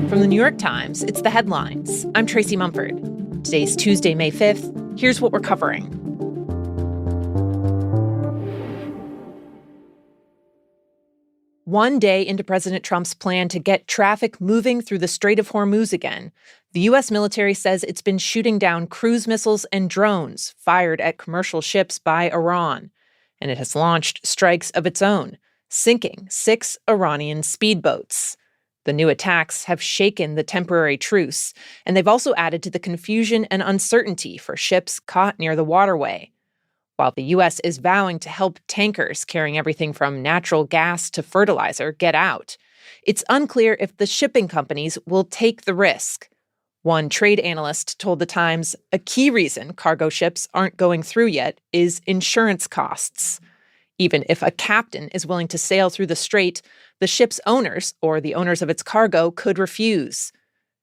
From the New York Times, it's The Headlines. I'm Tracy Mumford. Today's Tuesday, May 5th. Here's what we're covering. One day into President Trump's plan to get traffic moving through the Strait of Hormuz again, the U.S. military says it's been shooting down cruise missiles and drones fired at commercial ships by Iran. And it has launched strikes of its own, sinking 6 Iranian speedboats. The new attacks have shaken the temporary truce, and they've also added to the confusion and uncertainty for ships caught near the waterway. While the U.S. is vowing to help tankers carrying everything from natural gas to fertilizer get out, it's unclear if the shipping companies will take the risk. One trade analyst told The Times a key reason cargo ships aren't going through yet is insurance costs. Even if a captain is willing to sail through the strait, the ship's owners, or the owners of its cargo, could refuse.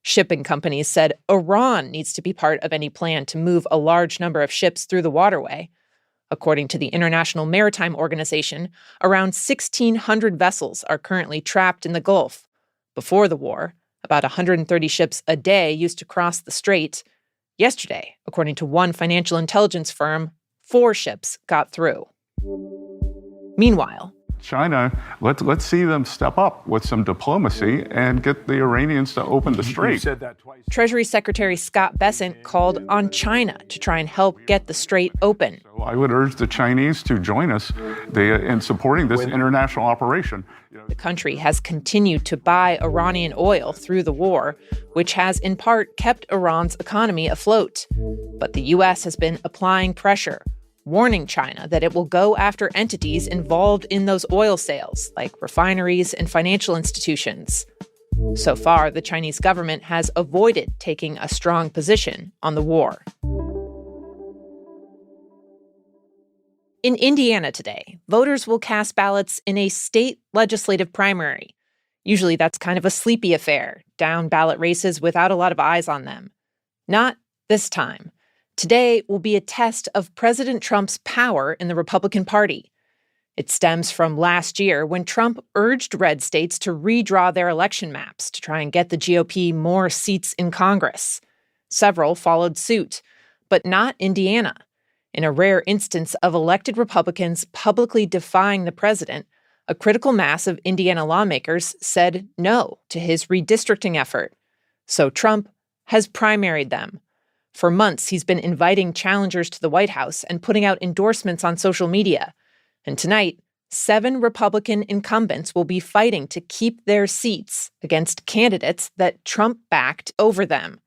Shipping companies said Iran needs to be part of any plan to move a large number of ships through the waterway. According to the International Maritime Organization, around 1,600 vessels are currently trapped in the Gulf. Before the war, about 130 ships a day used to cross the strait. Yesterday, according to one financial intelligence firm, 4 ships got through. Meanwhile, China, let's see them step up with some diplomacy and get the Iranians to open the strait. You said that twice. Treasury Secretary Scott Bessent called on China to try and help get the strait open. So I would urge the Chinese to join us in supporting this international operation. The country has continued to buy Iranian oil through the war, which has in part kept Iran's economy afloat. But the U.S. has been applying pressure, warning China that it will go after entities involved in those oil sales, like refineries and financial institutions. So far, the Chinese government has avoided taking a strong position on the war. In Indiana today, voters will cast ballots in a state legislative primary. Usually that's kind of a sleepy affair, down ballot races without a lot of eyes on them. Not this time. Today will be a test of President Trump's power in the Republican Party. It stems from last year when Trump urged red states to redraw their election maps to try and get the GOP more seats in Congress. Several followed suit, but not Indiana. In a rare instance of elected Republicans publicly defying the president, a critical mass of Indiana lawmakers said no to his redistricting effort. So Trump has primaried them. For months, he's been inviting challengers to the White House and putting out endorsements on social media. And tonight, 7 Republican incumbents will be fighting to keep their seats against candidates that Trump backed over them.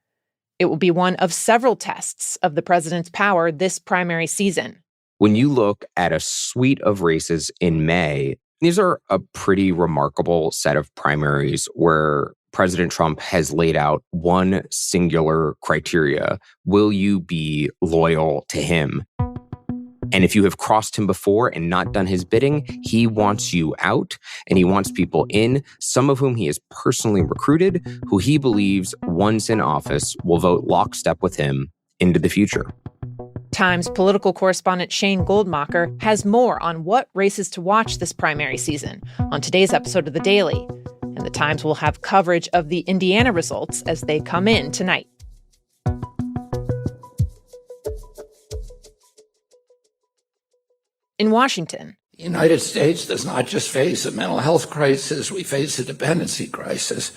It will be one of several tests of the president's power this primary season. When you look at a suite of races in May, these are a pretty remarkable set of primaries where President Trump has laid out one singular criteria. Will you be loyal to him? And if you have crossed him before and not done his bidding, he wants you out and he wants people in, some of whom he has personally recruited, who he believes once in office will vote lockstep with him into the future. Times political correspondent Shane Goldmacher has more on what races to watch this primary season on today's episode of The Daily. And the Times will have coverage of the Indiana results as they come in tonight. In Washington, The United States does not just face a mental health crisis, we face a dependency crisis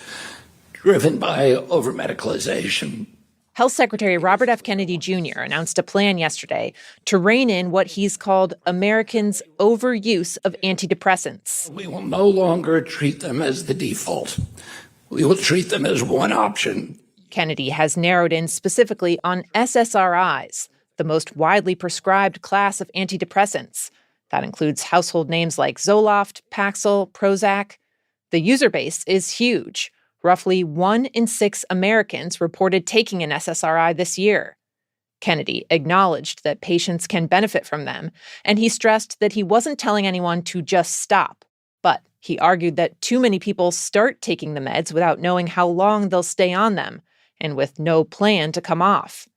driven by over-medicalization. Health Secretary Robert F. Kennedy Jr. announced a plan yesterday to rein in what he's called Americans' overuse of antidepressants. We will no longer treat them as the default. We will treat them as one option. Kennedy has narrowed in specifically on SSRIs, the most widely prescribed class of antidepressants. That includes household names like Zoloft, Paxil, Prozac. The user base is huge. Roughly 1 in 6 Americans reported taking an SSRI this year. Kennedy acknowledged that patients can benefit from them, and he stressed that he wasn't telling anyone to just stop. But he argued that too many people start taking the meds without knowing how long they'll stay on them, and with no plan to come off.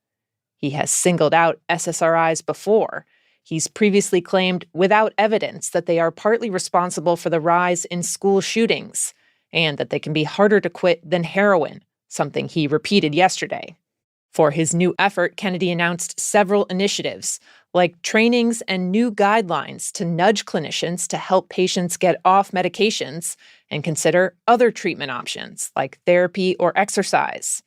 He has singled out SSRIs before. He's previously claimed without evidence that they are partly responsible for the rise in school shootings. and that they can be harder to quit than heroin, something he repeated yesterday. For his new effort, Kennedy announced several initiatives, like trainings and new guidelines to nudge clinicians to help patients get off medications and consider other treatment options, like therapy or exercise.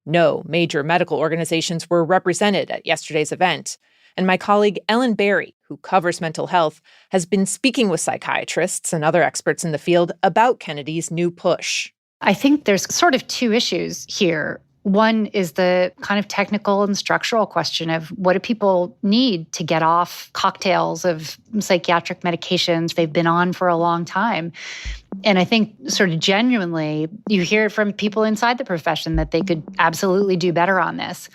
No major medical organizations were represented at yesterday's event, and my colleague Ellen Berry, who covers mental health, has been speaking with psychiatrists and other experts in the field about Kennedy's new push. I think there's sort of two issues here. One is the kind of technical and structural question of what do people need to get off cocktails of psychiatric medications they've been on for a long time. And I think sort of genuinely, you hear from people inside the profession that they could absolutely do better on this.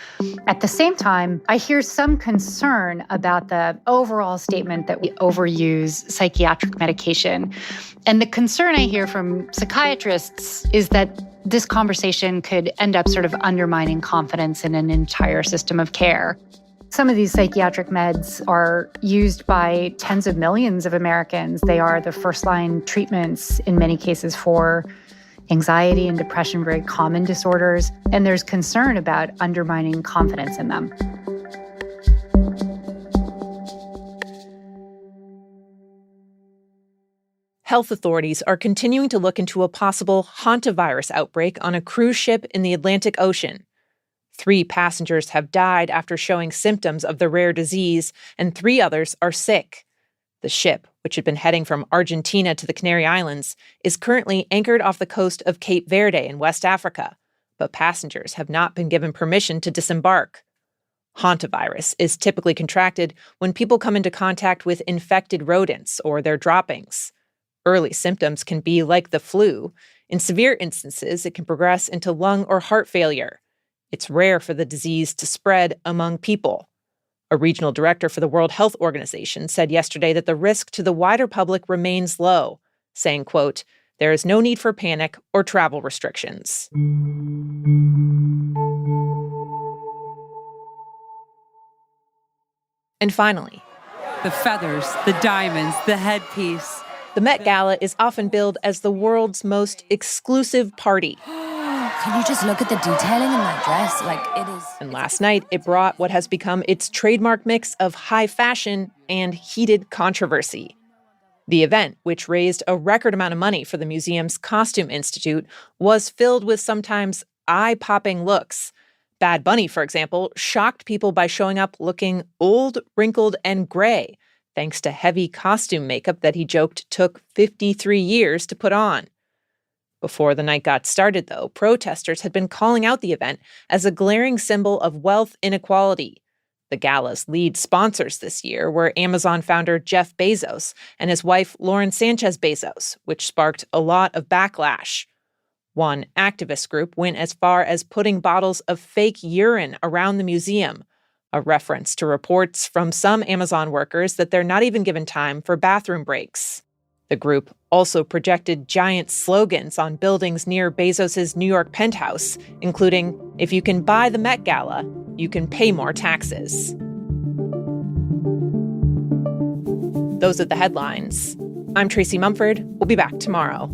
At the same time, I hear some concern about the overall statement that we overuse psychiatric medication. And the concern I hear from psychiatrists is that this conversation could end up sort of undermining confidence in an entire system of care. Some of these psychiatric meds are used by tens of millions of Americans. They are the first-line treatments in many cases for anxiety and depression, very common disorders, and there's concern about undermining confidence in them. Health authorities are continuing to look into a possible hantavirus outbreak on a cruise ship in the Atlantic Ocean. 3 passengers have died after showing symptoms of the rare disease, and 3 others are sick. The ship, which had been heading from Argentina to the Canary Islands, is currently anchored off the coast of Cape Verde in West Africa, but passengers have not been given permission to disembark. Hantavirus is typically contracted when people come into contact with infected rodents or their droppings. Early symptoms can be like the flu. In severe instances, it can progress into lung or heart failure. It's rare for the disease to spread among people. A regional director for the World Health Organization said yesterday that the risk to the wider public remains low, saying, quote, "There is no need for panic or travel restrictions." And finally, the feathers, the diamonds, the headpiece. The Met Gala is often billed as the world's most exclusive party. Can you just look at the detailing in that dress? It is. And last night, it brought what has become its trademark mix of high fashion and heated controversy. The event, which raised a record amount of money for the museum's Costume Institute, was filled with sometimes eye-popping looks. Bad Bunny, for example, shocked people by showing up looking old, wrinkled, and gray, thanks to heavy costume makeup that he joked took 53 years to put on. Before the night got started, though, protesters had been calling out the event as a glaring symbol of wealth inequality. The gala's lead sponsors this year were Amazon founder Jeff Bezos and his wife Lauren Sanchez Bezos, which sparked a lot of backlash. One activist group went as far as putting bottles of fake urine around the museum, a reference to reports from some Amazon workers that they're not even given time for bathroom breaks. The group also projected giant slogans on buildings near Bezos' New York penthouse, including, "If you can buy the Met Gala, you can pay more taxes." Those are the headlines. I'm Tracy Mumford. We'll be back tomorrow.